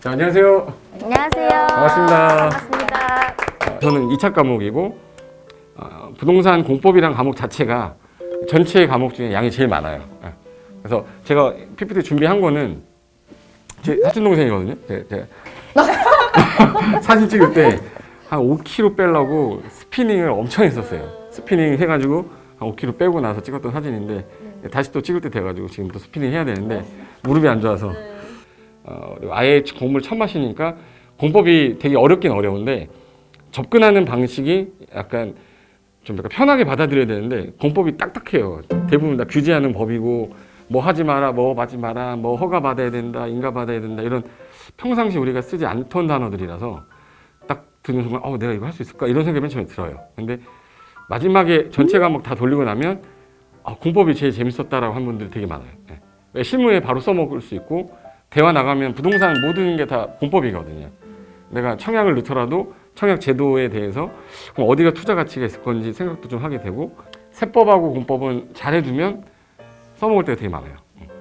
자, 안녕하세요. 안녕하세요. 반갑습니다. 반갑습니다. 저는 2차 과목이고 부동산 공법이란 과목 자체가 전체 과목 중에 양이 제일 많아요. 그래서 제가 PPT 준비한 거는 제 사촌 동생이거든요. 제가 사진 찍을 때 한 5kg 빼려고 스피닝을 엄청 했었어요. 스피닝 해가지고 한 5kg 빼고 나서 찍었던 사진인데 다시 또 찍을 때 돼가지고 지금 또 스피닝 해야 되는데 무릎이 안 좋아서 아예 공부를 처음 하시니까 공법이 되게 어렵긴 어려운데 접근하는 방식이 약간 좀 약간 편하게 받아들여야 되는데 공법이 딱딱해요. 대부분 다 규제하는 법이고 뭐 하지 마라, 뭐 하지 마라, 뭐 허가 받아야 된다, 인가 받아야 된다 이런 평상시 우리가 쓰지 않던 단어들이라서 딱 듣는 순간 내가 이거 할 수 있을까? 이런 생각이 맨 처음에 들어요. 근데 마지막에 전체 과목 다 돌리고 나면 공법이 제일 재밌었다라고 한 분들이 되게 많아요. 왜 실무에 바로 써먹을 수 있고 대화 나가면 부동산 모든 게 다 공법이거든요. 내가 청약을 넣더라도 청약 제도에 대해서 그럼 어디가 투자 가치가 있을 건지 생각도 좀 하게 되고 세법하고 공법은 잘해두면 써먹을 때가 되게 많아요.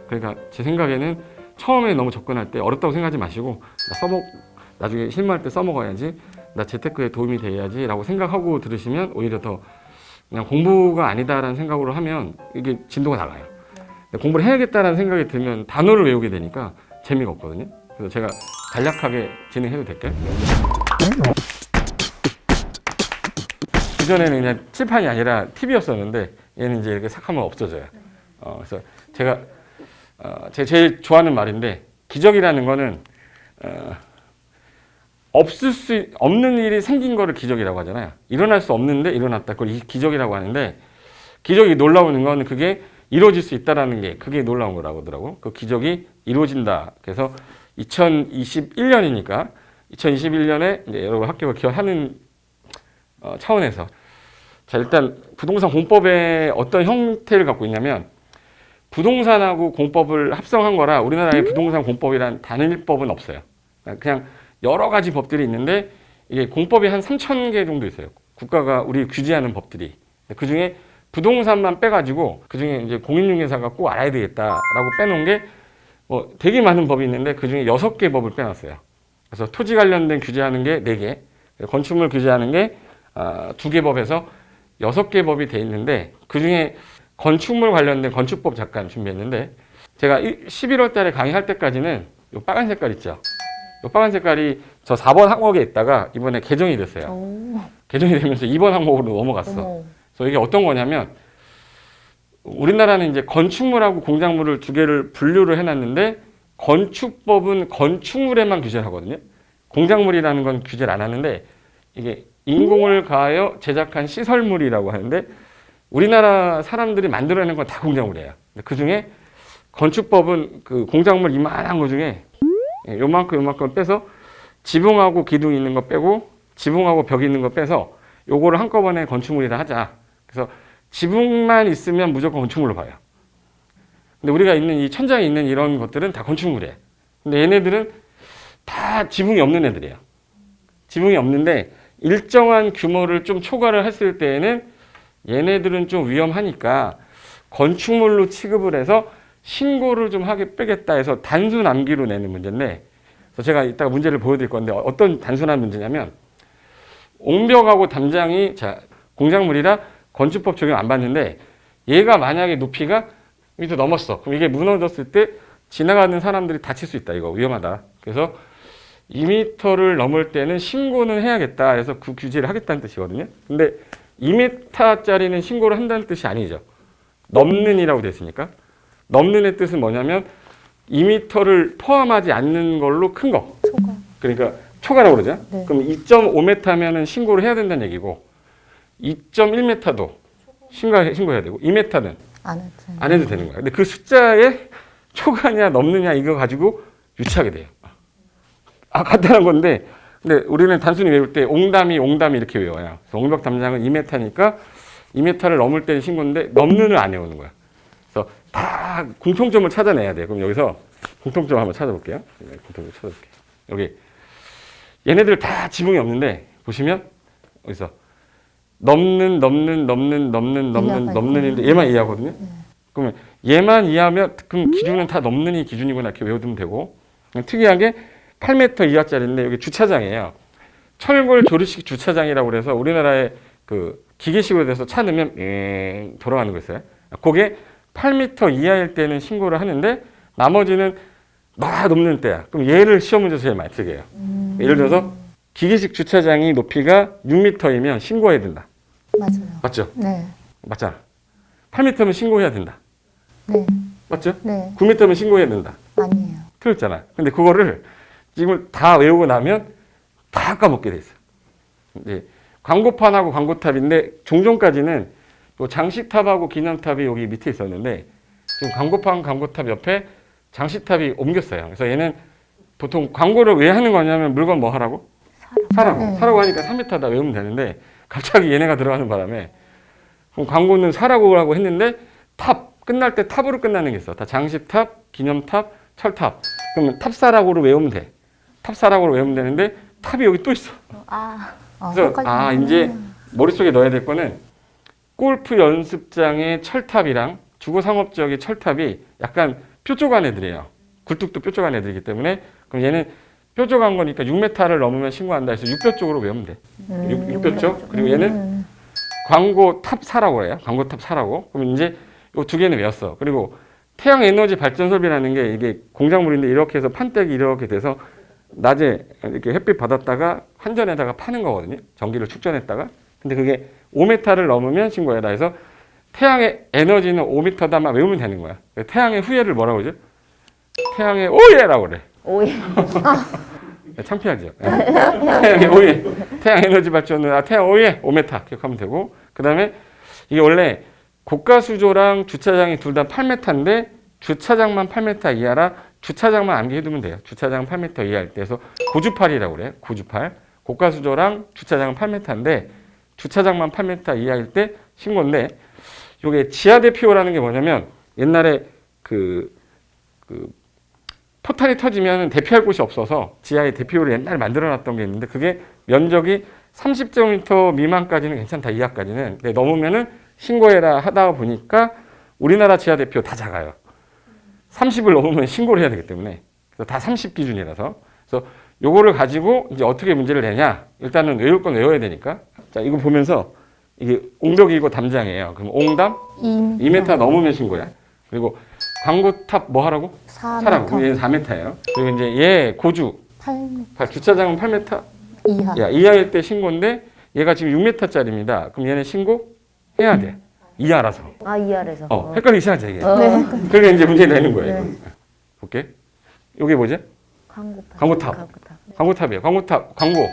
그러니까 제 생각에는 처음에 너무 접근할 때 어렵다고 생각하지 마시고 나중에 실무할 때 써먹어야지 나 재테크에 도움이 돼야지 라고 생각하고 들으시면 오히려 더 그냥 공부가 아니다라는 생각으로 하면 이게 진도가 나가요. 공부를 해야겠다라는 생각이 들면 단어를 외우게 되니까 재미가 없거든요. 그래서 제가 간략하게 진행해도 될까요? 그전에는 그냥 칠판이 아니라 TV였었는데 얘는 이제 이렇게 싹 하면 없어져요. 그래서 제가 제일 좋아하는 말인데 기적이라는 거는 없는 일이 생긴 거를 기적이라고 하잖아요. 일어날 수 없는데 일어났다. 그걸 기적이라고 하는데 기적이 놀라운 건 그게 이루어질 수 있다는 게 그게 놀라운 거라고 하더라고요. 그 기적이 이루어진다. 그래서 2021년이니까 2021년에 이제 여러분 합격을 기원하는 차원에서 자 일단 부동산 공법의 어떤 형태를 갖고 있냐면 부동산하고 공법을 합성한 거라 우리나라에 부동산 공법이란 단일법은 없어요. 그냥 여러 가지 법들이 있는데 이게 공법이 한 3,000개 정도 있어요. 국가가 우리 규제하는 법들이. 그 중에 부동산만 빼가지고 그 중에 이제 공인중개사가 꼭 알아야 되겠다라고 빼놓은 게 되게 많은 법이 있는데 그 중에 6개 법을 빼놨어요. 그래서 토지 관련된 규제하는 게 4개, 건축물 규제하는 게 2개 법에서 6개 법이 돼 있는데 그 중에 건축물 관련된 건축법 잠깐 준비했는데 제가 11월 달에 강의할 때까지는 이 빨간 색깔 있죠. 이 빨간 색깔이 저 4번 항목에 있다가 이번에 개정이 됐어요. 개정이 되면서 2번 항목으로 넘어갔어. 그래서 이게 어떤 거냐면 우리나라는 이제 건축물하고 공작물을 2개를 분류를 해놨는데 건축법은 건축물에만 규제를 하거든요. 공작물이라는 건 규제를 안 하는데 이게 인공을 가하여 제작한 시설물이라고 하는데 우리나라 사람들이 만들어내는 건 다 공작물이에요. 그 중에 건축법은 그 공작물 이만한 거 중에 요만큼 빼서 지붕하고 기둥 있는 거 빼고 지붕하고 벽 있는 거 빼서 요거를 한꺼번에 건축물이라 하자. 그래서 지붕만 있으면 무조건 건축물로 봐요. 근데 우리가 있는 이 천장에 있는 이런 것들은 다 건축물이에요. 근데 얘네들은 다 지붕이 없는 애들이에요. 지붕이 없는데 일정한 규모를 좀 초과를 했을 때에는 얘네들은 좀 위험하니까 건축물로 취급을 해서 신고를 좀 하게 빼겠다 해서 단순 암기로 내는 문제인데 그래서 제가 이따가 문제를 보여드릴 건데 어떤 단순한 문제냐면 옹벽하고 담장이 공작물이라 건축법 적용 안 받는데 얘가 만약에 높이가 밑에 넘었어. 그럼 이게 무너졌을 때 지나가는 사람들이 다칠 수 있다. 이거 위험하다. 그래서 2m를 넘을 때는 신고는 해야겠다. 그래서 그 규제를 하겠다는 뜻이거든요. 근데 2m짜리는 신고를 한다는 뜻이 아니죠. 넘는이라고 되어 있으니까. 넘는의 뜻은 뭐냐면 2m를 포함하지 않는 걸로 큰 거. 초과. 그러니까 초과라고 그러죠. 네. 그럼 2.5m면은 신고를 해야 된다는 얘기고 2.1m도 신고해야 되고 2m는 안 해도 되는 거야. 근데 그 숫자에 초과냐 넘느냐 이거 가지고 유치하게 돼요. 간단한 건데 근데 우리는 단순히 외울 때 옹담이 이렇게 외워요. 그래서 옹벽 담장은 2m니까 2m를 넘을 때는 신고인데 넘는을 안 외우는 거야. 그래서 다 공통점을 찾아내야 돼요. 그럼 여기서 공통점 한번 찾아볼게요. 공통점 찾아볼게요. 여기 얘네들 다 지붕이 없는데 보시면 여기서 넘는인데 얘만 이해하거든요. 그러면 얘만 이해하면 그럼 기준은 다 넘는이 기준이구나 이렇게 외우면 되고 특이하게 8m 이하짜리인데 여기 주차장이에요. 철골 조리식 주차장이라고 그래서 우리나라에 그 기계식으로 돼서 차 넣으면 돌아가는 거 있어요. 그게 8m 이하일 때는 신고를 하는데 나머지는 막 높는 때야. 그럼 얘를 시험 문제에서 제일 많이 쓰게 해요. 예를 들어서 기계식 주차장이 높이가 6m이면 신고해야 된다. 맞아요. 맞죠? 네. 맞잖아. 8m면 신고해야 된다. 네. 맞죠? 네. 9m면 신고해야 된다. 아니에요. 틀렸잖아. 근데 그거를 지금 다 외우고 나면 다 까먹게 돼 있어. 이제 광고판하고 광고탑인데 종전까지는 요 장식탑하고 기념탑이 여기 밑에 있었는데 지금 광고판, 광고탑 옆에 장식탑이 옮겼어요. 그래서 얘는 보통 광고를 왜 하는 거냐면 물건 뭐 하라고? 사라고. 네. 사라고 하니까 3m다 외우면 되는데 갑자기 얘네가 들어가는 바람에 그럼 광고는 사라고라고 했는데 탑 끝날 때 탑으로 끝나는 게 있어. 다 장식탑, 기념탑, 철탑. 그러면 탑사라고로 외우면 돼. 탑사라고로 외우면 되는데 탑이 여기 또 있어. 그래서 이제 머릿속에 넣어야 될 거는 골프 연습장의 철탑이랑 주거상업지역의 철탑이 약간 뾰족한 애들이에요. 굴뚝도 뾰족한 애들이기 때문에 그럼 얘는 뾰족한 거니까 6m를 넘으면 신고한다 해서 6뼈 쪽으로 외우면 돼. 6뼈 쪽. 그리고 얘는 광고 탑 사라고 해요. 광고 탑 사라고. 그럼 이제 이 두 개는 외웠어. 그리고 태양 에너지 발전 설비라는 게 이게 공작물인데 이렇게 해서 판때기 이렇게 돼서 낮에 이렇게 햇빛 받았다가 환전에다가 파는 거거든요. 전기를 축전했다가. 근데 그게 5m를 넘으면 신고해라 해서 태양의 에너지는 5m다만 외우면 되는 거야. 태양의 후예를 뭐라고 그러죠? 태양의 오예라고 그래. 오예. 창피하죠. 태양의 오예. 태양 에너지 발전은 태양 오예 5m 기억하면 되고 그 다음에 이게 원래 고가 수조랑 주차장이 둘 다 8m인데 주차장만 8m 이하라 주차장만 암기해두면 돼요. 주차장 8m 이하일 때 해서 고주팔이라고 그래요. 고주팔. 고가 수조랑 주차장은 8m인데 주차장만 8m 이하일 때 신고인데 이게 지하 대피호라는 게 뭐냐면 옛날에 그 포탄이 터지면 대피할 곳이 없어서 지하에 대피호를 옛날에 만들어놨던 게 있는데 그게 면적이 30제곱미터 미만까지는 괜찮다. 이하까지는. 근데 넘으면은 신고해라 하다 보니까 우리나라 지하 대피호 다 작아요. 30을 넘으면 신고를 해야 되기 때문에 그래서 다 30 기준이라서 그래서 요거를 가지고 이제 어떻게 문제를 내냐 일단은 외울 건 외워야 되니까 자 이거 보면서 이게 옹벽이고 담장이에요. 그럼 옹담 2m 넘으면 신고야. 그리고 광고탑 뭐 하라고? 4m. 사라고. 얘는 4m예요. 그리고 이제 얘 고주 8m 주차장은 8m 이하. 이하일 때 신고인데 얘가 지금 6m짜리입니다. 그럼 얘는 신고해야 돼. 이하라서. 이하래서. 헷갈리기 시작하죠 이게. 네. 그러니까 이제 문제를 내는 거예요. 이거. 볼게. 이게 뭐지? 광고탑. 광고탑이에요. 광고탑 광고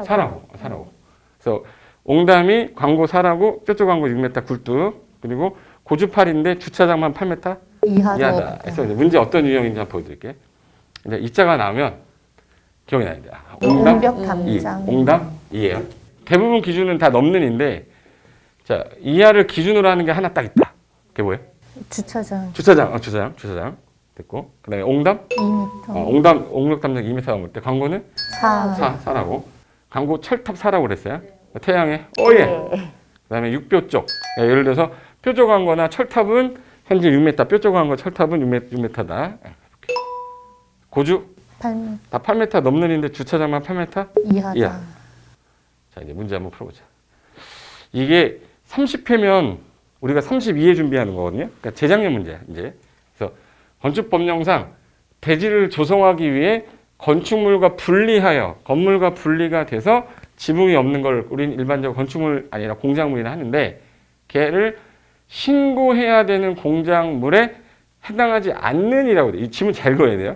사라고. 그래서 옹담이 광고 사라고 뾰족 광고 6m 굴뚝 그리고 고주팔인데 주차장만 8m 이하다. 그래서 이제 문제 어떤 유형인지 한번 보여드릴게. 이제 이자가 나오면 기억이 나야 돼. 옹벽 이. 담장. 옹담 2예요. 대부분 기준은 다 넘는 인데 자 이하를 기준으로 하는 게 하나 딱 있다. 그게 뭐예요? 주차장 주차장 됐고 그다음에 옹담 2m. 옹벽 담장 2m 넘을 때 광고는 4라고 광고 철탑 4라고 그랬어요. 태양의 오예. 그다음에 6뼈 쪽. 예를 들어서 뾰족한 거나 철탑은 현재 6m, 뾰족한 거 철탑은 6m다. 고주 8m 다 8m 넘는 인데 주차장만 8m 이하다. 이하. 자 이제 문제 한번 풀어보자. 이게 30회면 우리가 32회 준비하는 거거든요. 그러니까 재작년 문제야 이제. 그래서 건축법령상 대지를 조성하기 위해 건축물과 분리하여 건물과 분리가 돼서 지붕이 없는 걸 우리는 일반적으로 건축물 아니라 공작물이라 하는데 걔를 신고해야 되는 공작물에 해당하지 않는이라고 돼요. 이 지문 잘 그어야 돼요.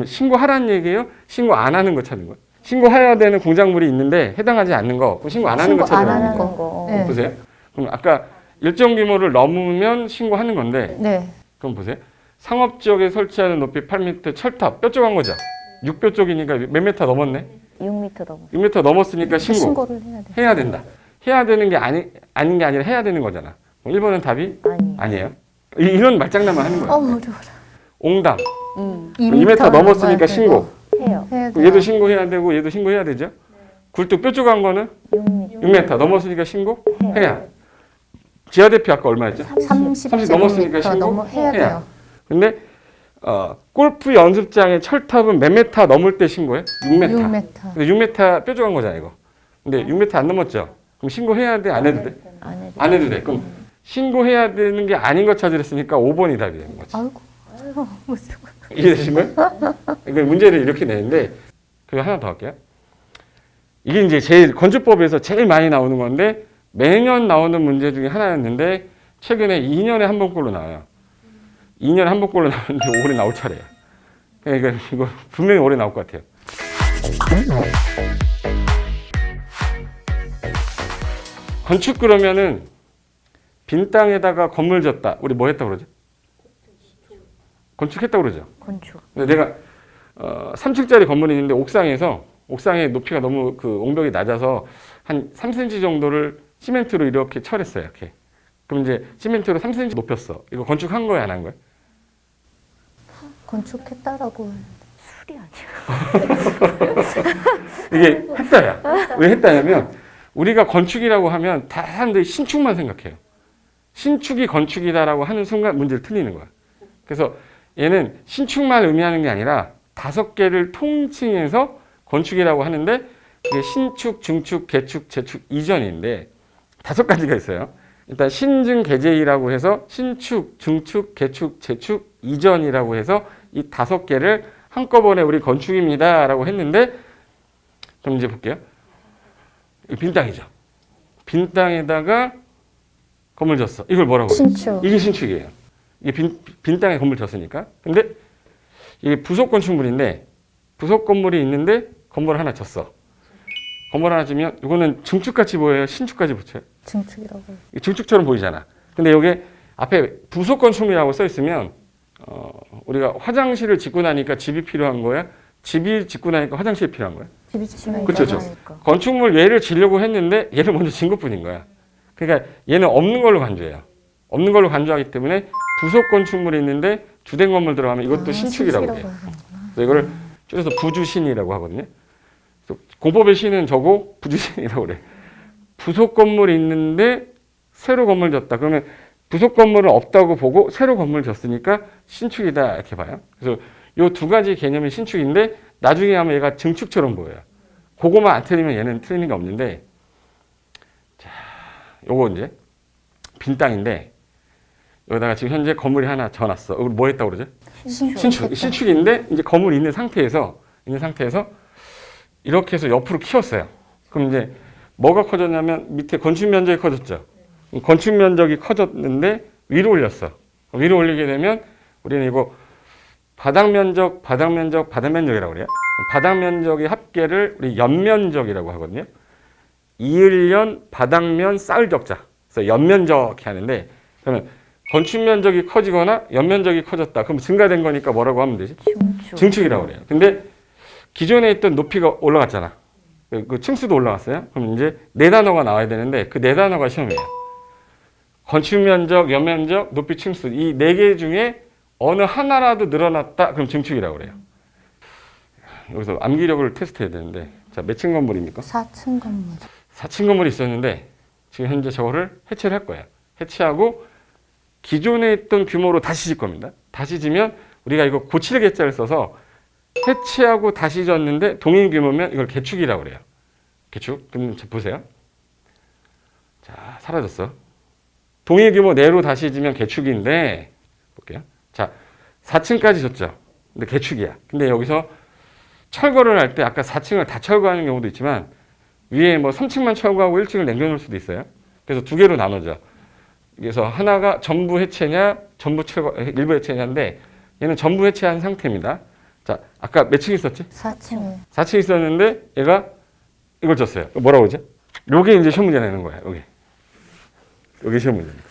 신고하라는 얘기예요? 신고 안 하는 거 찾는 거예요? 신고해야 되는 공작물이 있는데 해당하지 않는 거, 그럼 신고 안 하는 거 찾으라는 거예요. 네. 보세요. 그럼 아까 일정 규모를 넘으면 신고하는 건데 네. 그럼 보세요. 상업지역에 설치하는 높이 8m 철탑, 뾰족한 거죠. 6뼈 쪽이니까 몇 미터 넘었네? 6m 넘어. 6m 넘었으니까 신고를 해야 돼. 해야 된다. 해야 되는 게 아닌 게 아니라 해야 되는 거잖아. 1번은 답이 아니에요. 이런 말장난만 하는 거야. 어려워라. 옹담. 2m 2m 넘었으니까 신고. 해요. 그럼 얘도 신고해야 되고 얘도 신고해야 되죠. 굴뚝 뾰족한 거는 6m 넘었으니까 신고해야. 지하 대피 아까 얼마였죠? 30 넘었으니까 제곱미터 신고해야 해야 돼요. 근데 골프 연습장의 철탑은 몇 메타 넘을 때 신고해? 6m. 6m. 근데 6m 뾰족한 거잖아 이거. 근데 6m 안 넘었죠? 그럼 신고해야 돼? 안 해도 돼? 안 해도. 안 해도 돼. 그럼 신고해야 되는 게 아닌 거 찾으랬으니까 5번이 답이 되는 거지. 아이고, 무슨. 이해되신 거예요? 그러니까 문제를 이렇게 내는데 그리고 하나 더 할게요. 이게 이제 제일 건축법에서 제일 많이 나오는 건데 매년 나오는 문제 중에 하나였는데 최근에 2년에 한 번꼴로 나와요. 2년에 한 번꼴로 나오는데 올해 나올 차례야. 그러니까 이거 분명히 올해 나올 것 같아요. 건축 그러면은 빈 땅에다가 건물 짓다. 우리 뭐 했다 그러죠? 건축했다 그러죠? 건축. 근데 내가 3층짜리 건물이 있는데 옥상의 높이가 너무 그 옹벽이 낮아서 한 3cm 정도를 시멘트로 이렇게 철했어요. 이렇게. 그럼 이제 시멘트로 3cm 높였어. 이거 건축한 거야, 안 한 거야? 건축했다라고 술이 아니야. 이게 했다야. 왜 했다냐면 우리가 건축이라고 하면 다 사람들이 신축만 생각해요. 신축이 건축이다라고 하는 순간 문제를 틀리는 거야. 그래서 얘는 신축만 의미하는 게 아니라 5개를 통칭해서 건축이라고 하는데 이게 신축, 중축, 개축, 재축, 이전인데 5가지가 있어요. 일단 신증, 개재이라고 해서 신축, 중축, 개축, 재축, 이전이라고 해서 이 5개를 한꺼번에 우리 건축입니다라고 했는데 그럼 이제 볼게요. 빈 땅이죠. 빈 땅에다가 건물 졌어. 이걸 뭐라고 해요? 신축. 이게 신축이에요. 이게 빈 땅에 건물 졌으니까. 근데 이게 부속 건축물인데 부속 건물이 있는데 건물 하나 졌어. 건물 하나 지면 이거는 증축같이 보여요? 신축까지 붙여요? 증축이라고. 증축처럼 보이잖아. 근데 여기 앞에 부속 건축물이라고 써 있으면 우리가 화장실을 짓고 나니까 집이 필요한 거야? 집이 짓고 나니까 화장실이 필요한 거야? 집이 지면 그렇죠. 건축물 얘를 지려고 했는데 얘를 먼저 진 것뿐인 거야. 그러니까 얘는 없는 걸로 간주해요. 없는 걸로 간주하기 때문에 부속 건축물이 있는데 주된 건물 들어가면 이것도 신축이라고 해요. 그래서 이거를 줄여서 부주신이라고 하거든요. 그래서 공법의 신은 저고 부주신이라고 그래. 부속 건물이 있는데 새로 건물 졌다. 그러면 부속 건물은 없다고 보고 새로 건물 졌으니까 신축이다 이렇게 봐요. 그래서 이 2가지 개념이 신축인데 나중에 하면 얘가 증축처럼 보여요. 그거만 안 틀리면 얘는 틀리는 게 없는데 자, 요거 이제 빈 땅인데 여기다가 지금 현재 건물이 하나 져놨어. 이걸 뭐 했다고 그러죠? 신축인데 이제 건물이 있는 상태에서 이렇게 해서 옆으로 키웠어요. 그럼 이제 뭐가 커졌냐면 밑에 건축 면적이 커졌죠. 건축 면적이 커졌는데 위로 올렸어. 위로 올리게 되면 우리는 이거 바닥 면적이라고 그래요. 바닥 면적의 합계를 우리 연면적이라고 하거든요. 이을연 바닥면 쌓을 적자. 그래서 연면적 이렇게 하는데 그러면 건축 면적이 커지거나 연면적이 커졌다. 그럼 증가된 거니까 뭐라고 하면 되지? 증축이라고 그래요. 근데 기존에 있던 높이가 올라갔잖아. 그 층수도 올라갔어요. 그럼 이제 4단어가 나와야 되는데 그 4단어가 시험이에요. 건축 면적, 연면적, 높이, 층수 이 4개 중에 어느 하나라도 늘어났다. 그럼 증축이라고 그래요. 여기서 암기력을 테스트해야 되는데 자, 몇 층 건물입니까? 4층 건물. 4층 건물이 있었는데 지금 현재 저거를 해체를 할 거예요. 해체하고 기존에 있던 규모로 다시 질 겁니다. 다시 지면 우리가 이거 고칠 개자를 써서 해체하고 다시 졌는데 동일 규모면 이걸 개축이라고 그래요. 개축. 그럼 보세요. 자, 사라졌어. 동일 규모 내로 다시 지면 개축인데 볼게요. 자, 4층까지 졌죠. 근데 개축이야. 근데 여기서 철거를 할 때 아까 4층을 다 철거하는 경우도 있지만 위에 뭐 3층만 철거하고 1층을 남겨놓을 수도 있어요. 그래서 2개로 나눠져. 그래서 하나가 전부 해체냐, 전부 철거, 일부 해체냐인데 얘는 전부 해체한 상태입니다. 자, 아까 몇 층 있었지? 4층. 4층 있었는데 얘가 이걸 줬어요. 뭐라고 그러지? 요게 이제 시험 문제 내는 거야. 여기 시험 문제입니다.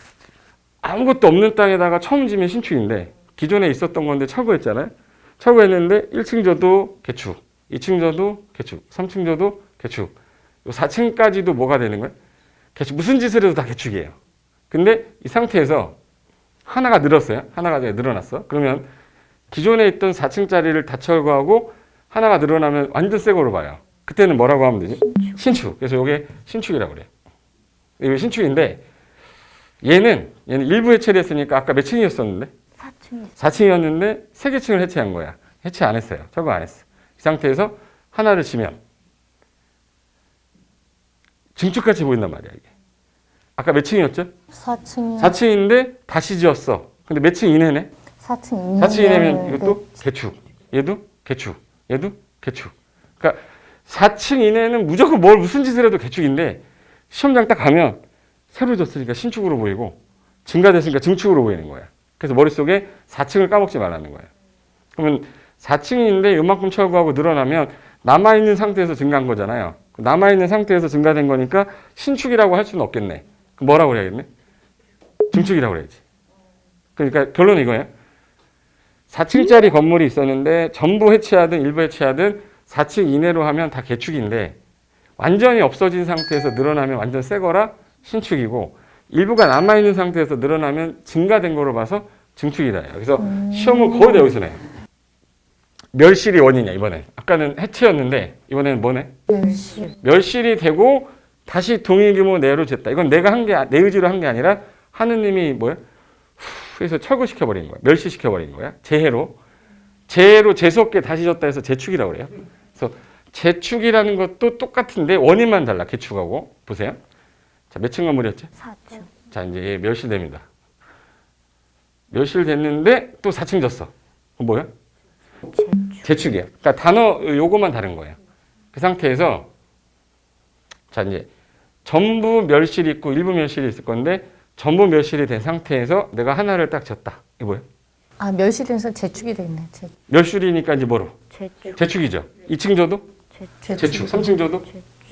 아무것도 없는 땅에다가 처음 지면 신축인데 기존에 있었던 건데 철거했잖아요. 철거했는데 1층 줘도 개축, 2층 줘도 개축, 3층 줘도 개축, 4층까지도 뭐가 되는 거예요? 개축. 무슨 짓을 해도 다 개축이에요. 근데 이 상태에서 하나가 늘었어요. 하나가 늘어났어. 그러면 기존에 있던 4층짜리를 다 철거하고 하나가 늘어나면 완전 새 거로 봐요. 그때는 뭐라고 하면 되지? 신축. 그래서 이게 신축이라고 그래요. 이게 신축인데 얘는 일부 해체를 했으니까 아까 몇 층이었었는데? 4층. 4층이 4층이었는데 3개층을 해체한 거야. 해체 안 했어요. 철거 안 했어. 이 상태에서 하나를 지면 증축같이 보인단 말이야, 이게. 아까 몇 층이었죠? 4층이 4층인데 다시 지었어. 근데 몇 층 이내네? 4층 이내 4층 이내면 이것도 개축. 얘도 개축. 얘도 개축. 그러니까 4층 이내는 무조건 무슨 짓을 해도 개축인데 시험장 딱 가면 새로 졌으니까 신축으로 보이고 증가됐으니까 증축으로 보이는 거야. 그래서 머릿속에 4층을 까먹지 말라는 거예요. 그러면 4층인데 요만큼 철거하고 늘어나면 남아있는 상태에서 증가한 거잖아요. 남아있는 상태에서 증가된 거니까 신축이라고 할 수는 없겠네. 그럼 뭐라고 그래야겠네? 증축이라고 그래야지. 그러니까 결론은 이거예요. 4층짜리 건물이 있었는데 전부 해체하든 일부 해체하든 4층 이내로 하면 다 개축인데 완전히 없어진 상태에서 늘어나면 완전 새 거라 신축이고 일부가 남아있는 상태에서 늘어나면 증가된 거로 봐서 증축이다. 그래서 시험은 거의 다 여기서 내요. 멸실이 원이냐 이번엔. 아까는 해체였는데 이번에는 뭐네? 멸실. 멸실이 되고 다시 동일 규모 내로 쟀다. 이건 내가 한 게 내 의지로 한 게 아니라 하느님이 뭐야? 해서 철거시켜버린 거야. 멸시시켜버린 거야. 재해로 재수없게 다시 졌다 해서 재축이라고 그래요. 그래서 재축이라는 것도 똑같은데 원인만 달라. 개축하고. 보세요. 자, 몇 층 건물이었지? 4층. 자, 이제 멸실됩니다. 멸실됐는데 또 4층 졌어. 그럼 뭐야? 재축이야. 그러니까 단어 요거만 다른 거예요. 그 상태에서 자, 이제 전부 멸실이 있고 일부 멸실이 있을 건데 전부 멸실이 된 상태에서 내가 하나를 딱 졌다. 이게 뭐야? 아, 멸실에서 재축이 됐네. 멸실이니까 이제 뭐로? 재축. 재축이죠. 2층 줘도 재축. 3층 줘도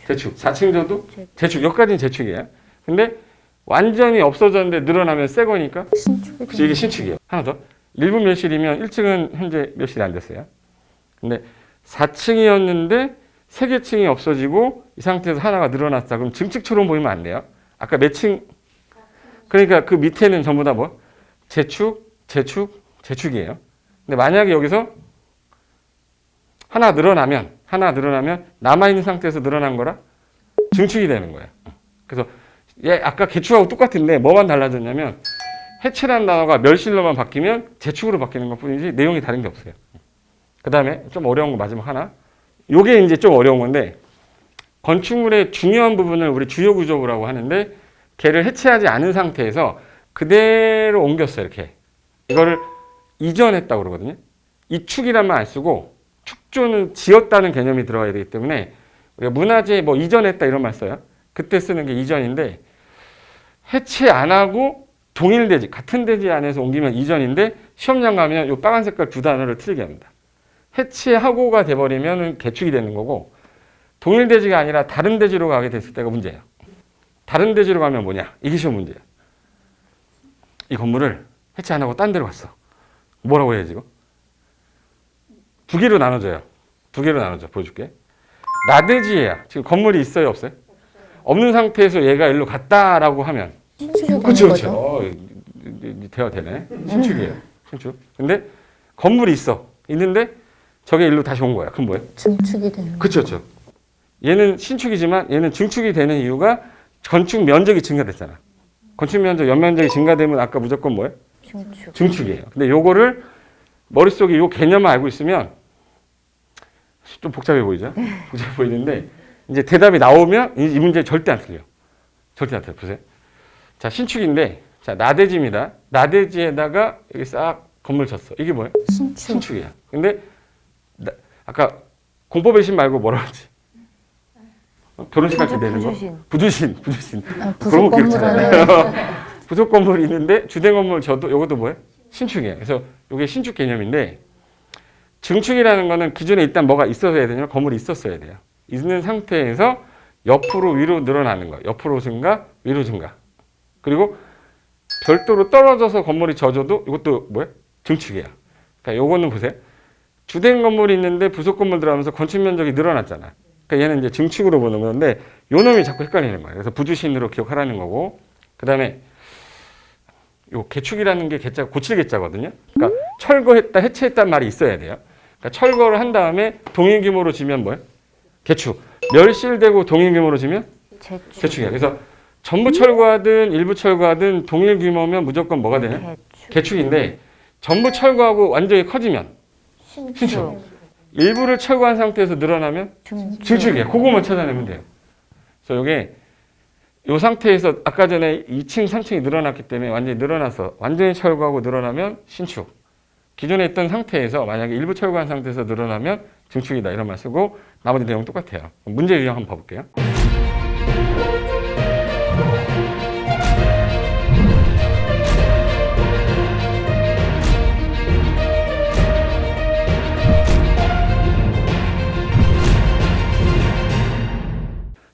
재축. 4층 줘도 재축. 여기까지는 재축이에요. 근데 완전히 없어졌는데 늘어나면 새 거니까 신축이 그치, 이게 신축이에요. 하나 더. 일부 멸실이면 1층은 현재 멸실이 안 됐어요. 근데 4층이었는데 3개 층이 없어지고 이 상태에서 하나가 늘어났다. 그럼 증축처럼 보이면 안 돼요. 아까 몇 층? 그러니까 그 밑에는 전부 다 뭐? 재축, 재축, 재축이에요. 근데 만약에 여기서 하나 늘어나면 남아있는 상태에서 늘어난 거라 증축이 되는 거예요. 그래서 얘 아까 개축하고 똑같은데 뭐만 달라졌냐면 해체라는 단어가 멸실로만 바뀌면 재축으로 바뀌는 것 뿐이지 내용이 다른 게 없어요. 그 다음에 좀 어려운 거 마지막 하나. 요게 이제 좀 어려운 건데 건축물의 중요한 부분을 우리 주요 구조부라고 하는데 걔를 해체하지 않은 상태에서 그대로 옮겼어요. 이렇게. 이거를 이전했다고 그러거든요. 이축이란 말 안 쓰고 축조는 지었다는 개념이 들어가야 되기 때문에 우리가 문화재 뭐 이전했다 이런 말 써요. 그때 쓰는 게 이전인데 해체 안 하고 동일 대지, 같은 대지 안에서 옮기면 이전인데 시험장 가면 이 빨간 색깔 두 단어를 틀리게 합니다. 해체하고가 돼버리면 개축이 되는 거고 동일 대지가 아니라 다른 대지로 가게 됐을 때가 문제예요. 다른 대지로 가면 뭐냐? 이게 시험 문제예요. 이 건물을 해체 안 하고 딴 데로 갔어. 뭐라고 해야지 이거? 두 개로 나눠져요. 두 개로 나눠져. 보여줄게. 나대지예요. 지금 건물이 있어요? 없어요? 없는 상태에서 얘가 일로 갔다라고 하면 신축이 되는 그렇죠. 거죠. 대화 되네. 신축이에요. 신축. 근데 건물이 있는데 저게 일로 다시 온 거야. 그럼 뭐예요? 증축이 되는 거. 그렇죠. 얘는 신축이지만 얘는 증축이 되는 이유가 건축 면적이 증가됐잖아. 건축 면적, 연면적이 증가되면 아까 무조건 뭐예요? 증축. 증축이에요. 근데 요거를 머릿속에 요 개념을 알고 있으면 좀 복잡해 보이죠? 복잡해 보이는데 이제 대답이 나오면 이 문제 절대 안 틀려. 절대 안 틀려. 보세요. 자, 신축인데 자, 나대지입니다. 나대지에다가 여기 싹 건물 쳤어. 이게 뭐예요? 신축. 신축이야. 근데 아까 공법의 신 말고 뭐라 그러지? 결혼식 할 때 내는 거? 부두신. 아, 그런 거 부속 기억잖아요. 건물은 부속 건물이 있는데 주된 건물 저도 이것도 뭐예요? 신축이에요. 그래서 이게 신축 개념인데 증축이라는 거는 기존에 일단 뭐가 있었어야 되냐면 건물이 있었어야 돼요. 있는 상태에서 옆으로 위로 늘어나는 거예요. 옆으로 증가, 위로 증가. 그리고 별도로 떨어져서 건물이 져줘도 이것도 뭐예요? 증축이에요. 그러니까 요거는 보세요. 주된 건물이 있는데 부속 건물 들어가면서 건축 면적이 늘어났잖아. 그러니까 얘는 이제 증축으로 보는 건데 요 놈이 자꾸 헷갈리는 거예요. 그래서 부두신으로 기억하라는 거고. 그다음에 요 개축이라는 게 개자 고칠 개자거든요. 그러니까 철거했다, 해체했다는 말이 있어야 돼요. 그러니까 철거를 한 다음에 동일 규모로 지면 뭐예요? 개축. 멸실되고 동일 규모로 지면 개축이야. 그래서 전부 철거하든 일부 철거하든 동일 규모면 무조건 뭐가 되냐? 개축인데 전부 철거하고 완전히 커지면 신축. 일부를 철거한 상태에서 늘어나면 증축이에요. 그거만 찾아내면 돼요. 그래서 이게 이 상태에서 아까 전에 2층, 3층이 늘어났기 때문에 완전히 늘어나서 완전히 철거하고 늘어나면 신축. 기존에 있던 상태에서 만약에 일부 철거한 상태에서 늘어나면 증축이다 이런 말 쓰고 나머지 내용 똑같아요. 문제 유형 한번 봐볼게요.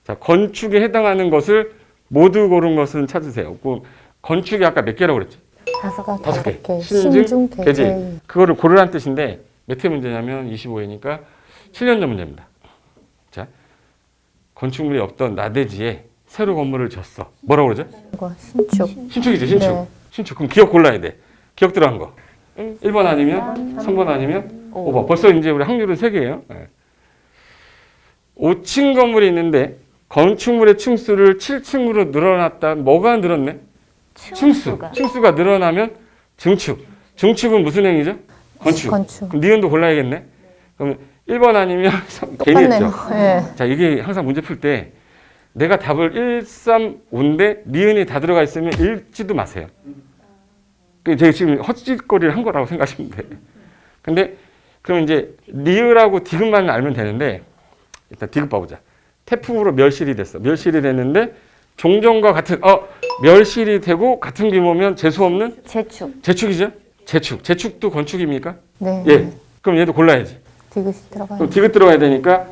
자, 건축에 해당하는 것을 모두 고른 것은 찾으세요. 그 건축이 아까 몇 개라고 그랬지? 다섯 개. 신중, 신중, 개제. 개제. 그거를 고르라는 뜻인데 몇 회 문제냐면 25회니까 7년 전 문제입니다. 자, 건축물이 없던 나대지에 새로 건물을 지었어. 뭐라고 그러죠? 이거 신축. 신축이지, 신축. 네. 신축. 그럼 기억 골라야 돼. 기억 들어간 거. 1번 아니면 3번 아니면 5번. 벌써 이제 우리 확률은 3개예요. 5층 건물이 있는데 건축물의 층수를 7층으로 늘어났다. 뭐가 늘었네? 층수가 늘어나면 증축. 증축은 무슨 행위죠? 건축. 그럼 니은도 골라야겠네. 그럼 1번 아니면 괜히 했죠. 네. 자, 이게 항상 문제 풀 때 내가 답을 1, 3, 5인데 니은이 다 들어가 있으면 읽지도 마세요. 제가 지금 헛짓거리를 한 거라고 생각하시면 돼요. 근데 그럼 이제 리을하고 디귿만 알면 되는데 일단 디귿 봐보자. 태풍으로 멸실이 됐어. 멸실이 됐는데 종전과 같은 멸실이 되고 같은 규모면 재수 없는 재축이죠. 재축도 건축입니까? 네. 예. 그럼 얘도 골라야지. 디귿이 들어가요. 그럼 디귿 들어가야 되니까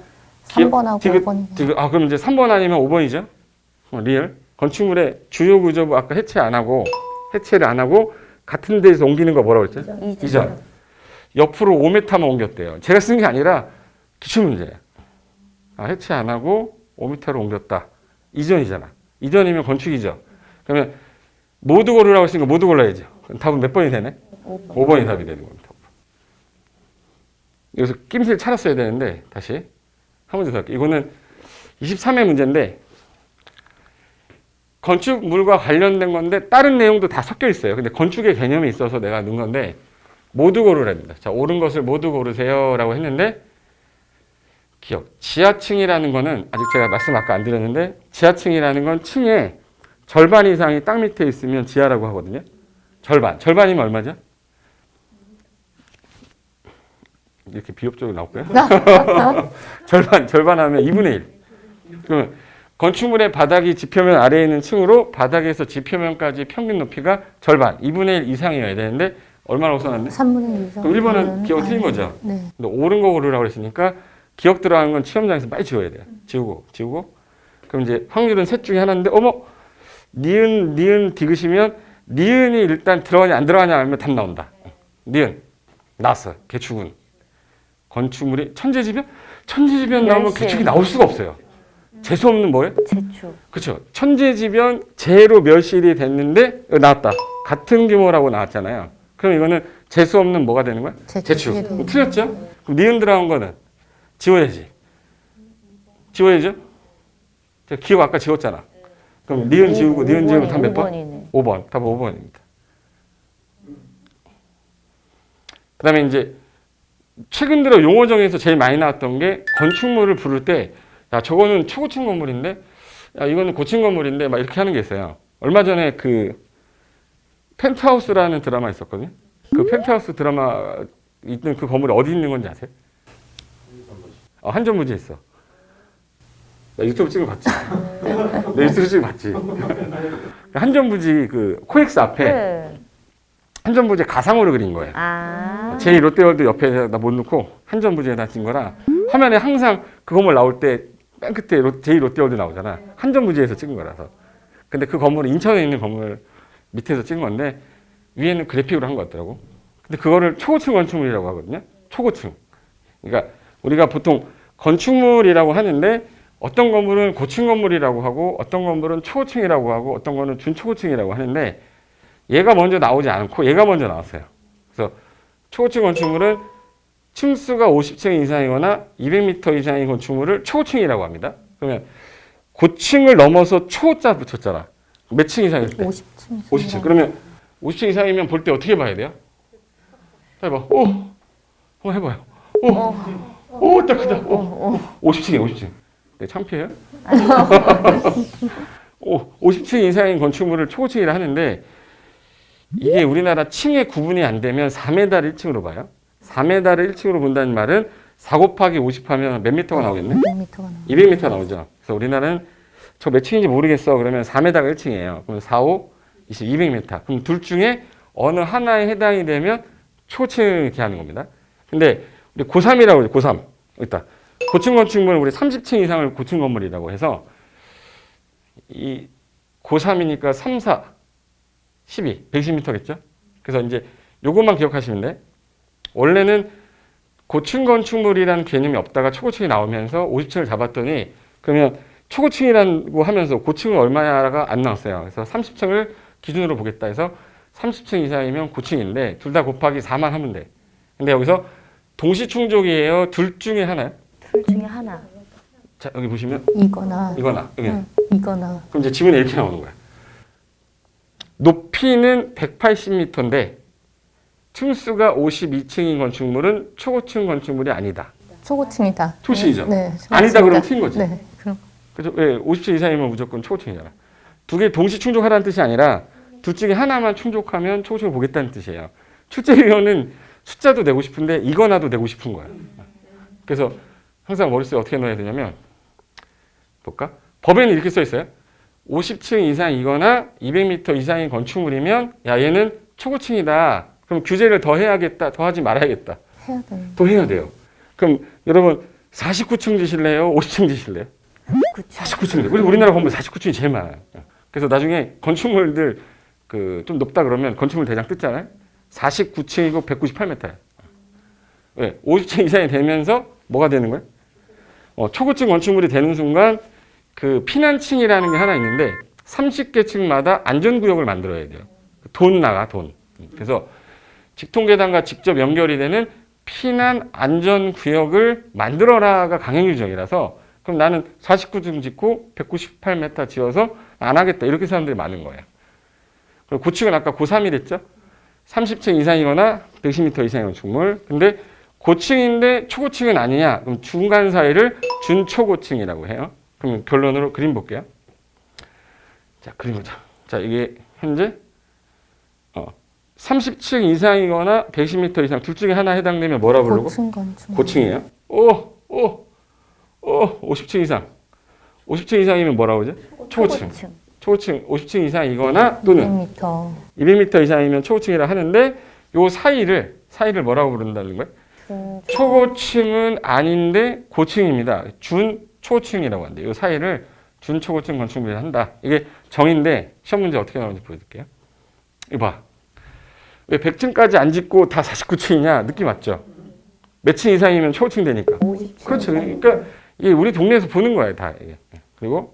3번하고 5번이네. 그럼 이제 3번 아니면 5번이죠. 리을. 건축물의 주요 구조부 아까 해체를 안 하고 같은 데에서 옮기는 거 뭐라고 그랬죠? 이전. 옆으로 5m만 옮겼대요. 제가 쓴 게 아니라 기출문제예요. 해체 안 하고 5m로 옮겼다. 이전이잖아. 이전이면 건축이죠. 그러면 모두 고르라고 했으니까 모두 골라야죠. 그럼 답은 몇 번이 되네? 5번이 답이 되는 겁니다. 여기서 낌새를 찾았어야 되는데 다시 한 문제 더 할게요. 이거는 23회 문제인데 건축물과 관련된 건데 다른 내용도 다 섞여 있어요. 근데 건축의 개념이 있어서 내가 넣은 건데 모두 고르랍니다. 자, 옳은 것을 모두 고르세요 라고 했는데 기억. 지하층이라는 거는 아직 제가 말씀 아까 안 드렸는데 지하층이라는 건 층의 절반 이상이 땅 밑에 있으면 지하라고 하거든요. 절반이면 얼마죠? 이렇게 비협적으로 나올까요? 절반 하면 2분의 1. 그러면 건축물의 바닥이 지표면 아래에 있는 층으로 바닥에서 지표면까지 평균 높이가 절반, 2분의 1 이상이어야 되는데 얼마라고 써놨네? 3분의 1 이상. 그럼 1번은 기억 틀린 거죠? 네. 근데 옳은 거 고르라고 그랬으니까 기억 들어간 건 시험장에서 빨리 지워야 돼요. 지우고. 그럼 이제 확률은 셋 중에 하나인데 니은 디귿이면 니은이 일단 들어가냐 안 들어가냐 하면 답 나온다. 니은 나왔어. 개축은. 건축물이 천재지변 나오면 개축이 나올 수가 없어요. 재수 없는 뭐예요? 재축. 그렇죠. 천재지변 재로 멸실이 됐는데 나왔다. 같은 규모라고 나왔잖아요. 그럼 이거는 재수 없는 뭐가 되는 거야? 재축. 그럼 틀렸죠? 그럼 니은 들어간 거는 지워야죠. 제가 기억 아까 지웠잖아. 그럼 니은 지우고 답 몇 번? 5번. 답 5번입니다. 그 다음에 이제 최근 들어 용어정에서 제일 많이 나왔던 게 건축물을 부를 때 야, 저거는 초고층 건물인데 야, 이거는 고층 건물인데 막 이렇게 하는 게 있어요. 얼마 전에 그 펜트하우스라는 드라마 있었거든요. 그 펜트하우스 드라마 있는 그 건물이 어디 있는 건지 아세요? 한전부지에 있어. 나 유튜브 찍은 거 봤지? 내 유튜브 찍은 거 봤지? 한전부지 그 코엑스 앞에 한전부지 가상으로 그린 거예요. 제 롯데월드 옆에 나 못 넣고 한전부지에다 찍은 거라 화면에 항상 그 건물 나올 때 맨 끝에 제2롯데월드 나오잖아. 한전부지에서 찍은 거라서. 근데 그 건물은 인천에 있는 건물 밑에서 찍은 건데 위에는 그래픽으로 한 거 같더라고. 근데 그거를 초고층 건축물이라고 하거든요. 초고층. 그러니까 우리가 보통 건축물이라고 하는데 어떤 건물은 고층 건물이라고 하고 어떤 건물은 초고층이라고 하고 어떤 거는 준초고층이라고 하는데 얘가 먼저 나오지 않고 얘가 먼저 나왔어요. 그래서 초고층 건축물은 층수가 50층 이상이거나 200m 이상의 건축물을 초고층이라고 합니다. 그러면 고층을 넘어서 초자 붙였잖아. 몇 층 이상일 때? 50층. 50층. 그러면 50층 이상이면 볼 때 어떻게 봐야 돼요? 해봐. 오, 한번 해봐요. 오, 딱 크다. 50층이에요, 50층. 네, 창피해요? 50층 이상인 건축물을 초고층이라 하는데 이게 우리나라 층의 구분이 안 되면 4m를 1층으로 봐요. 4m를 1층으로 본다는 말은 4 곱하기 50 하면 몇 미터가 나오겠네? 200m가 나와. 200m 나오죠. 그래서 우리나라는 저 몇 층인지 모르겠어. 그러면 4m가 1층이에요. 그럼 4, 5, 20, 200m. 그럼 둘 중에 어느 하나에 해당이 되면 초층 이렇게 하는 겁니다. 근데 우리 고3이라고 그러죠. 고3. 여기 있다. 고층 건축물은 우리 30층 이상을 고층 건물이라고 해서 이 고3이니까 3, 4, 12, 110m겠죠? 그래서 이제 요것만 기억하시면 돼. 원래는 고층 건축물이라는 개념이 없다가 초고층이 나오면서 50층을 잡았더니 그러면 초고층이라고 하면서 고층은 얼마냐가 안 나왔어요. 그래서 30층을 기준으로 보겠다 해서 30층 이상이면 고층인데 둘 다 곱하기 4만 하면 돼. 근데 여기서 동시 충족이에요? 둘 중에 하나요? 둘 중에 하나. 자, 여기 보시면 이거나. 이거나 여기. 응, 이거나. 그럼 이제 지문에 이렇게 나오는 거야. 높이는 180m인데 층수가 52층인 건축물은 초고층 건축물이 아니다. 초고층이다. 초시이죠? 네. 아니다 그러면 틀린 거지. 네. 그럼 그죠? 왜 50층 이상이면 무조건 초고층이잖아. 두 개 동시 충족하라는 뜻이 아니라 둘 중에 하나만 충족하면 초고층을 보겠다는 뜻이에요. 출제위원은 숫자도 내고 싶은데 이거나도 내고 싶은 거야. 그래서 항상 머릿속에 어떻게 넣어야 되냐면 볼까? 법에는 이렇게 써 있어요. 50층 이상이거나 200m 이상인 건축물이면 야 얘는 초고층이다. 그럼 규제를 더 해야겠다. 더 하지 말아야겠다. 해야 돼. 더 해야 돼요. 그럼 여러분 49층 지실래요? 50층 지실래요? 49층. 우리나라 건물 49층이 제일 많아요. 그래서 나중에 건축물들 그 좀 높다 그러면 건축물 대장 뜯잖아요. 49층이고 198m야. 왜? 50층 이상이 되면서 뭐가 되는 거예요? 초고층 건축물이 되는 순간 그 피난층이라는 게 하나 있는데 30개 층마다 안전구역을 만들어야 돼요. 돈 나가 돈. 그래서 직통계단과 직접 연결이 되는 피난 안전구역을 만들어라가 강행규정이라서 그럼 나는 49층 짓고 198m 지어서 안 하겠다 이렇게 사람들이 많은 거예요. 그리고 고층은 아까 고3이랬죠? 30층 이상이거나 110m 이상의 건축물. 근데 고층인데 초고층은 아니냐? 그럼 중간 사이를 준초고층이라고 해요. 그럼 결론으로 그림 볼게요. 자, 그림 보자. 자, 이게 현재 30층 이상이거나 110m 이상 둘 중에 하나 해당되면 뭐라 부르고? 고층 건축물. 고층이에요. 50층 이상. 50층 이상이면 뭐라고 그러죠? 초고층. 초고층 50층 이상이거나 또는 200m. 200m 이상이면 초고층이라 하는데 요 사이를 뭐라고 부른다는 거예요? 초고층은 아닌데 고층입니다. 준초층이라고 한대요. 이 사이를 준초고층 건축물이라 한다. 이게 정의인데 시험 문제 어떻게 나오는지 보여드릴게요. 이거 봐. 왜 100층까지 안 짓고 다 49층이냐? 느낌 왔죠? 몇 층 이상이면 초고층 되니까. 50층. 그렇죠. 그러니까 이게 우리 동네에서 보는 거예요. 다 이게. 그리고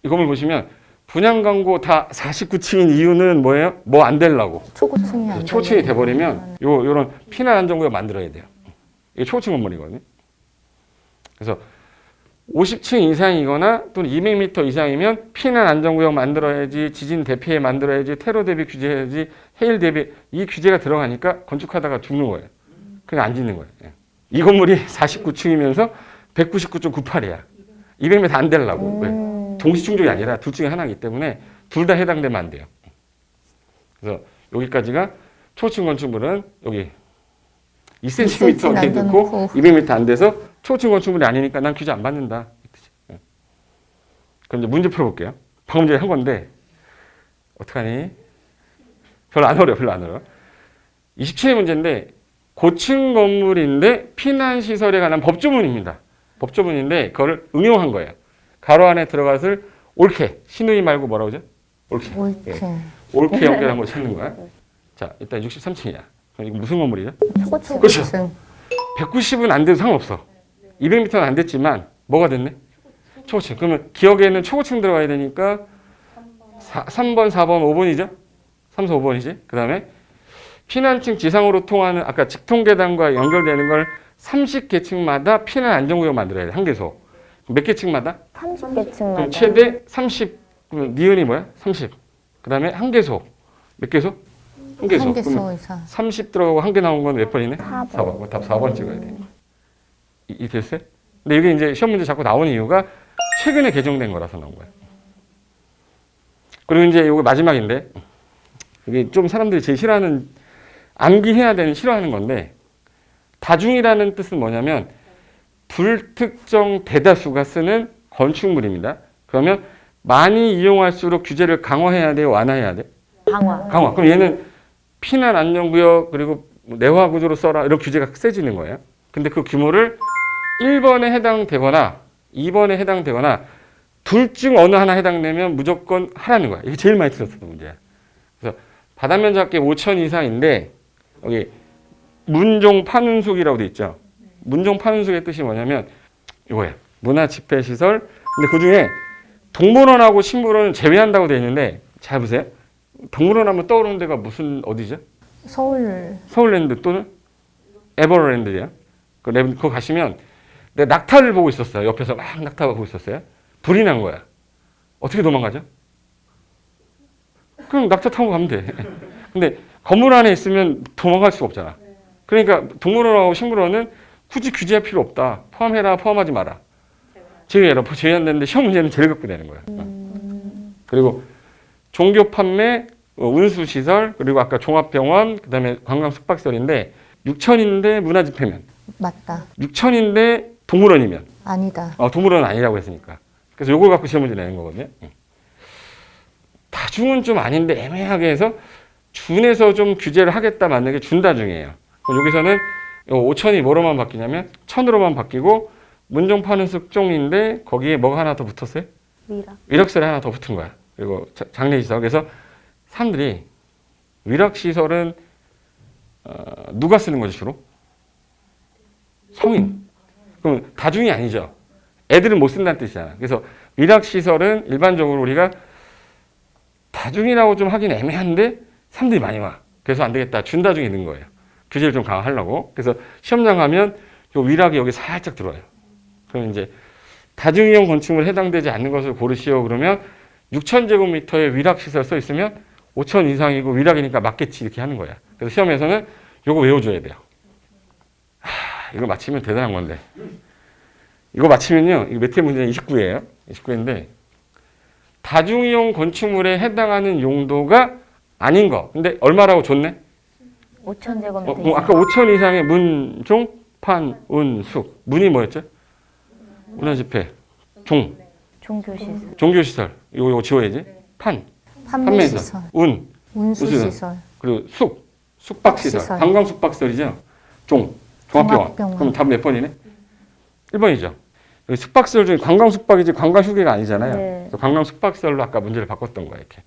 이 건물 보시면 분양 광고 다 49층인 이유는 뭐예요? 뭐 안 되려고. 초고층이 안 돼. 초고층이 돼버리면 요런 피난 안전구역 만들어야 돼요. 이게 초고층 건물이거든요. 그래서 50층 이상이거나 또는 200m 이상이면 피난 안전구역 만들어야지, 지진 대피해 만들어야지, 테러 대비 규제해야지, 해일 대비 이 규제가 들어가니까 건축하다가 죽는 거예요. 그냥 안 짓는 거예요. 이 건물이 49층이면서 199.98이야. 200m 안 되려고. 왜? 동시 충족이 아니라 둘 중에 하나이기 때문에 둘 다 해당되면 안 돼요. 그래서 여기까지가 초층 건축물은 여기 2cm 돼 있고 200m 안 돼서 초층 건축물이 아니니까 난 규제 안 받는다. 그럼 이제 문제 풀어볼게요. 방금 전에 한 건데 어떡하니? 별로 안 어려워. 27의 문제인데 고층 건물인데 피난시설에 관한 법조문입니다. 법조문인데 그거를 응용한 거예요. 가로 안에 들어가서 옳게, 신의 말고 뭐라고 하죠? 옳게. 옳게 연결한 거 찾는 거야. 자, 일단 63층이야. 그럼 이거 무슨 건물이죠? 초고층. 그렇죠. 190은 안 돼도 상관없어. 200m는 안 됐지만 뭐가 됐네? 초고층. 그러면 기억에는 초고층 들어가야 되니까 3번, 4번, 5번이죠? 3, 4, 5번이지. 그 다음에 피난층 지상으로 통하는 아까 직통계단과 연결되는 걸 30개 층마다 피난 안전구역 만들어야 돼. 한 개소. 몇 개 층마다? 30개 층마다. 그럼 최대 30. 그럼 니은이 뭐야? 30. 그 다음에 한 개소. 몇 개소? 한 개에서. 한 개 그러면 써 이상. 30 들어가고 한 개 나온 건 몇 번이네? 4번. 4번. 답 4번 찍어야 돼. 이 됐어요? 근데 이게 이제 시험 문제 자꾸 나오는 이유가 최근에 개정된 거라서 나온 거예요. 그리고 이제 이거 마지막인데 이게 좀 사람들이 제일 싫어하는 암기해야 되는 싫어하는 건데 다중이라는 뜻은 뭐냐면 불특정 대다수가 쓰는 건축물입니다. 그러면 많이 이용할수록 규제를 강화해야 돼요, 완화해야 돼? 강화. 강화. 그럼 얘는 피난 안전구역 그리고 내화 구조로 써라 이런 규제가 세지는 거예요. 근데 그 규모를 1번에 해당되거나 2번에 해당되거나 둘 중 어느 하나 해당되면 무조건 하라는 거야. 이게 제일 많이 틀렸었던 문제야. 그래서 바다면적 합계 5천 이상인데 여기 문종 판운숙이라고 돼 있죠. 문종 판운숙의 뜻이 뭐냐면 이거예요. 문화 집회 시설. 근데 그 중에 동물원하고 식물원은 제외한다고 돼 있는데 잘 보세요. 동물원 하면 떠오르는 데가 무슨 어디죠? 서울. 서울랜드 또는 에버랜드야. 그거 가시면 내가 낙타를 보고 있었어요. 옆에서 막 낙타 보고 있었어요. 불이 난 거야. 어떻게 도망가죠? 그럼 낙타 타고 가면 돼. 근데 건물 안에 있으면 도망갈 수가 없잖아. 그러니까 동물원하고 식물원은 굳이 규제할 필요 없다. 포함해라, 포함하지 마라. 제외해라, 제외한다는데 시험 문제는 제일 갖고 내는 거야. 그리고 종교 판매, 운수시설, 그리고 아까 종합병원, 그 다음에 관광 숙박시설인데 6천인데 문화집회면 맞다. 6천인데 동물원이면 아니다. 동물원은 아니라고 했으니까. 그래서 요걸 갖고 시험 문제 내는 거거든요. 다중은 좀 아닌데 애매하게 해서 준에서 좀 규제를 하겠다 맞는 게 준다중이에요. 그럼 여기서는 5천이 뭐로만 바뀌냐면 1000으로만 바뀌고 문종 파는 숙종인데 거기에 뭐가 하나 더 붙었어요? 위락. 위락설이 하나 더 붙은 거야. 그리고 장례시설. 그래서 사람들이 위락시설은 누가 쓰는 거죠 주로? 성인. 그럼 다중이 아니죠. 애들은 못 쓴다는 뜻이잖아. 그래서 위락시설은 일반적으로 우리가 다중이라고 좀 하긴 애매한데 사람들이 많이 와. 그래서 안 되겠다. 준다중이 있는 거예요. 규제를 좀 강화하려고. 그래서 시험장 가면 요 위락이 여기 살짝 들어와요. 그럼 이제 다중이용 건축물 해당되지 않는 것을 고르시오. 그러면 6,000제곱미터의 위락시설 써 있으면 5,000 이상이고 위락이니까 맞겠지 이렇게 하는 거야. 그래서 시험에서는 요거 외워줘야 돼요. 이거 맞히면 대단한 건데. 이거 맞히면요. 이거 메테 문제는 29예요. 29인데 다중이용 건축물에 해당하는 용도가 아닌 거. 근데 얼마라고 줬네? 5,000제곱미터 아까 5천 이상의 문, 종, 판, 운, 숙. 문이 뭐였죠? 문화집회, 종, 종교시설. 종교시설. 이거 지워야지. 판, 판매시설. 운, 운수시설. 그리고 숙, 숙박시설. 숙박시설. 관광 숙박시설이죠. 종, 종합병원. 종합병원. 그럼 답 몇 번이네? 1번이죠. 숙박시설 중에 관광 숙박이지 관광 휴게가 아니잖아요. 네. 그래서 관광 숙박시설로 아까 문제를 바꿨던 거야 이렇게.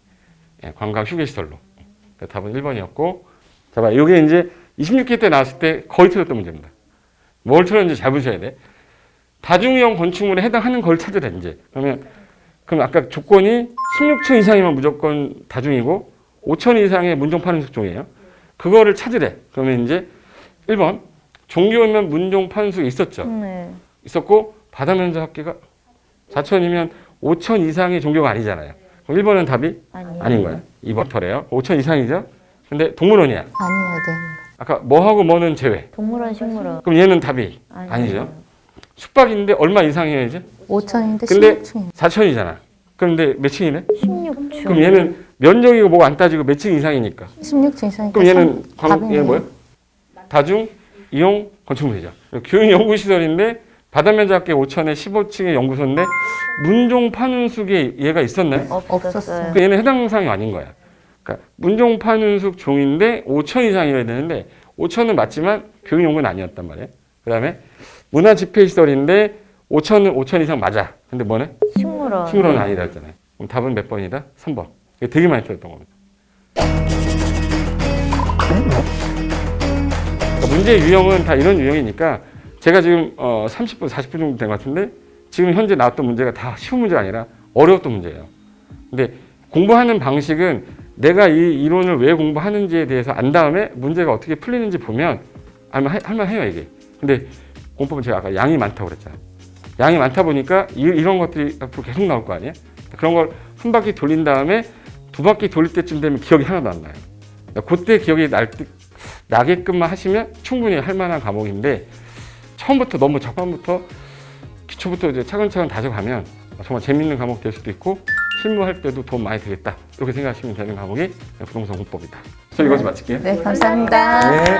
예, 관광 휴게시설로. 그래서 답은 1번이었고. 자, 봐. 이게 이제 26회 때 나왔을 때 거의 틀렸던 문제입니다. 뭘 틀렸는지 잘 보셔야 돼. 다중이용 건축물에 해당하는 걸 찾으라 이제. 그럼 아까 조건이 16층 이상이면 무조건 다중이고 5천 이상의 문종 파는 숙종이에요. 그거를 찾으래. 그러면 이제 1번 종교면 문종 판숙이 있었죠. 네. 있었고 바다 면적 합계가 4천이면 5천 이상의 종교가 아니잖아요. 그럼 1번은 답이 아닌 거야. 2번 털이에요. 5천 이상이죠. 근데 동물원이야. 아니어야 되는 거. 아까 뭐하고 뭐는 제외. 동물원, 식물원. 그럼 얘는 답이 아니에요. 아니죠. 숙박인데 얼마 이상이어야지? 5천인데 근데 16층. 4천이잖아. 그런데 몇 층이네? 16층. 그럼 얘는 면적이고 뭐가 안 따지고 몇 층 이상이니까. 16층 이상이니까. 그럼 얘는 답이네. 얘는 뭐야? 다중 이용 건축물이죠. 교육 연구시설인데 바다 면적 합계 5천에 15층의 연구소인데 문종 판운숙에 얘가 있었나요? 없었어요. 그 얘는 해당 사항이 아닌 거야. 그러니까 문종 판운숙 종인데 5천 이상이어야 되는데 5천은 맞지만 교육 연구는 아니었단 말이에요. 그다음에 문화 집회 시설인데 5천 이상 맞아. 근데 뭐네? 식물원. 식물원은 아니다 했잖아요. 그럼 답은 몇 번이다? 3번. 이게 되게 많이 틀렸던 겁니다. 그러니까 문제 유형은 다 이런 유형이니까 제가 지금 30분, 40분 정도 된 것 같은데 지금 현재 나왔던 문제가 다 쉬운 문제가 아니라 어려웠던 문제예요. 근데 공부하는 방식은 내가 이 이론을 왜 공부하는지에 대해서 안 다음에 문제가 어떻게 풀리는지 보면 할만해요 이게. 근데 공법은 제가 아까 양이 많다고 그랬잖아요. 양이 많다 보니까 이런 것들이 앞으로 계속 나올 거 아니에요? 그런 걸 한 바퀴 돌린 다음에 두 바퀴 돌릴 때쯤 되면 기억이 하나도 안 나요. 그때 기억이 나게끔만 하시면 충분히 할 만한 과목인데 처음부터 너무 적반부터 기초부터 이제 차근차근 다져가면 정말 재밌는 과목 될 수도 있고 실무할 때도 도움 많이 되겠다 이렇게 생각하시면 되는 과목이 부동산 공법이다. 저 이거 좀 마칠게요. 네, 감사합니다. 네.